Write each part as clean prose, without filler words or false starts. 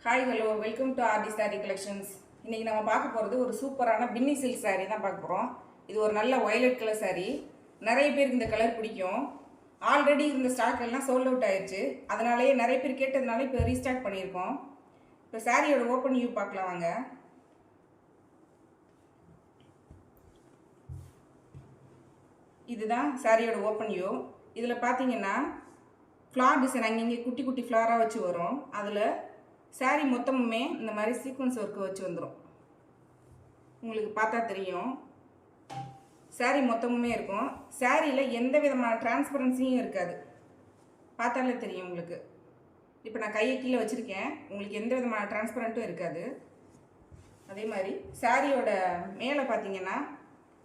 Hi hello welcome to RT sari collections. இன்றைக்கி நம்ம பார்க்க போகிறது ஒரு சூப்பரான பின்னி சில்க் சாரீ தான் பார்க்க போகிறோம். இது ஒரு நல்ல வயலட் கலர் சாரீ. நிறைய பேருக்கு இந்த கலர் பிடிக்கும். ஆல்ரெடி இருந்த ஸ்டாக் எல்லாம் சோல்ட் அவுட் ஆயிடுச்சு. அதனாலேயே நிறைய பேர் கேட்டதுனால இப்போ ரீஸ்டாக் பண்ணியிருக்கோம். இப்போ சாரியோட ஓப்பன் வியூ பார்க்கலாம் வாங்க. இதுதான் சாரியோட ஓப்பன் வியூ. இதில் பார்த்தீங்கன்னா ஃப்ளார் டிசைன் அங்கங்கே குட்டி குட்டி ஃப்ளாராக வச்சு வரும். அதில் சாரீ மொத்தமுமே இந்த மாதிரி சீக்வன்ஸ் ஒர்க்கு வச்சு வந்துடும். உங்களுக்கு பார்த்தா தெரியும், சாரீ மொத்தமுமே இருக்கும். சாரியில் எந்த விதமான டிரான்ஸ்பரன்சியும் இருக்காது. பார்த்தாலே தெரியும் உங்களுக்கு. இப்போ நான் கையை கீழே வச்சுருக்கேன், உங்களுக்கு எந்த விதமான டிரான்ஸ்பரண்ட்டும் இருக்காது. அதே மாதிரி சாரியோட மேலே பார்த்தீங்கன்னா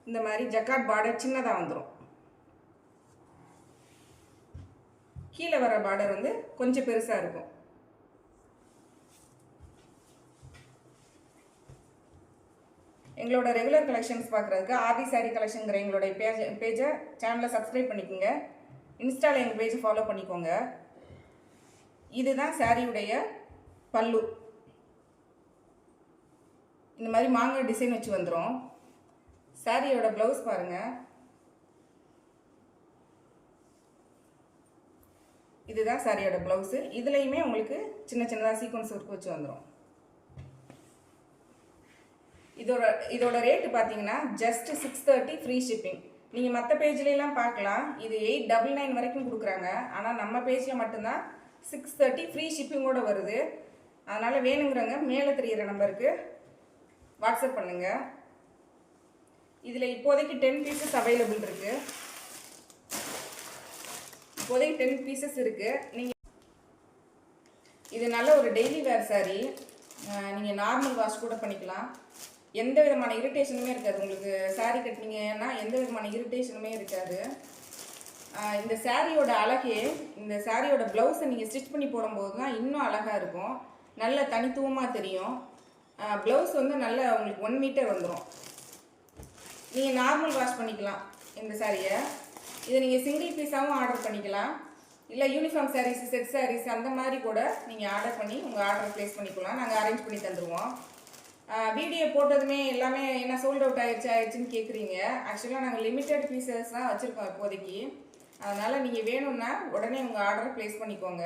இந்த மாதிரி ஜக்காட் பார்டர் சின்னதாக வந்துடும். கீழே வர பார்டர் வந்து கொஞ்சம் பெருசாக இருக்கும். எங்களோட ரெகுலர் கலெக்ஷன்ஸ் பார்க்குறதுக்கு ஆர்டி சாரி கலெக்ஷனுங்கிற எங்களுடைய பேஜை சேனலில் சப்ஸ்கிரைப் பண்ணிக்கோங்க. இன்ஸ்டாவில் எங்கள் பேஜை ஃபாலோ பண்ணிக்கோங்க. இதுதான் சாரியுடைய பல்லு. இந்த மாதிரி மாங்காய் டிசைன் வச்சு வந்துடும். சாரியோட ப்ளவுஸ் பாருங்கள். இதுதான் சாரியோட ப்ளவுஸு. இதுலேயுமே உங்களுக்கு சின்ன சின்னதாக சீக்வன்ஸ் ஒர்க் வச்சு வந்துடும். இதோட ரேட்டு பார்த்தீங்கன்னா ஜஸ்ட் 630 ஃப்ரீ ஷிப்பிங். நீங்கள் மற்ற பேஜ்லாம் பார்க்கலாம், இது 899 வரைக்கும் கொடுக்குறாங்க. ஆனால் நம்ம பேஜில் மட்டும்தான் 630 ஃப்ரீ ஷிப்பிங்கோடு வருது. அதனால் வேணுங்கிறவங்க மேலே தெரிகிற நம்பருக்கு வாட்ஸ்அப் பண்ணுங்கள். இதில் இப்போதைக்கு 10 பீசஸ் அவைலபிள் இருக்குது. இப்போதைக்கு 10 பீசஸ் இருக்குது. நீங்கள் இது நல்ல ஒரு டெய்லி வேர் சாரீ. நீங்கள் நார்மல் வாஷ் கூட பண்ணிக்கலாம். எந்த விதமான இரிட்டேஷனுமே இருக்காது. உங்களுக்கு சாரீ கட்டினீங்கன்னா எந்த விதமான இரிட்டேஷனுமே இருக்காது. இந்த சாரியோட அழகே, இந்த சாரியோட ப்ளவுஸை நீங்கள் ஸ்டிச் பண்ணி போடும்போது தான் இன்னும் அழகாக இருக்கும். நல்ல தனித்துவமாக தெரியும். ப்ளவுஸ் வந்து நல்ல உங்களுக்கு 1 மீட்டர் வந்துடும். நீங்கள் நார்மல் வாஷ் பண்ணிக்கலாம் இந்த சாரியை. இதை நீங்கள் சிங்கிள் பீஸாகவும் ஆர்டர் பண்ணிக்கலாம். இல்லை யூனிஃபார்ம் சாரீஸ், செட் சாரீஸ் அந்த மாதிரி கூட நீங்கள் ஆர்டர் பண்ணி உங்கள் ஆர்டரை ப்ளேஸ் பண்ணிக்கலாம். நாங்கள் அரேஞ்ச் பண்ணி தந்துடுவோம். வீடியோ போட்டதுமே எல்லாமே என்ன சோல்ட் அவுட் ஆயிடுச்சுன்னு கேட்குறீங்க. ஆக்சுவலாக நாங்கள் லிமிட்டட் பீசஸ் தான் வச்சுருக்கோம் இப்போதைக்கு. அதனால் நீங்கள் வேணும்னா உடனே உங்கள் ஆர்டரை ப்ளேஸ் பண்ணிக்கோங்க.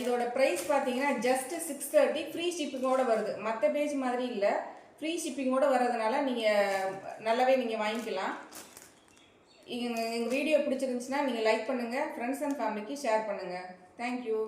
இதோட ப்ரைஸ் பார்த்தீங்கன்னா ஜஸ்ட் 630 ஃப்ரீ ஷிப்பிங்கோடு வருது. மற்ற பேஜ் மாதிரி இல்லை, ஃப்ரீ ஷிப்பிங்கோடு வர்றதுனால நீங்கள் நல்லாவே நீங்கள் வாங்கிக்கலாம். எங்கள் வீடியோ பிடிச்சிருந்துச்சுன்னா நீங்கள் லைக் பண்ணுங்கள், ஃப்ரெண்ட்ஸ் அண்ட் ஃபேமிலிக்கு ஷேர் பண்ணுங்கள். தேங்க்யூ.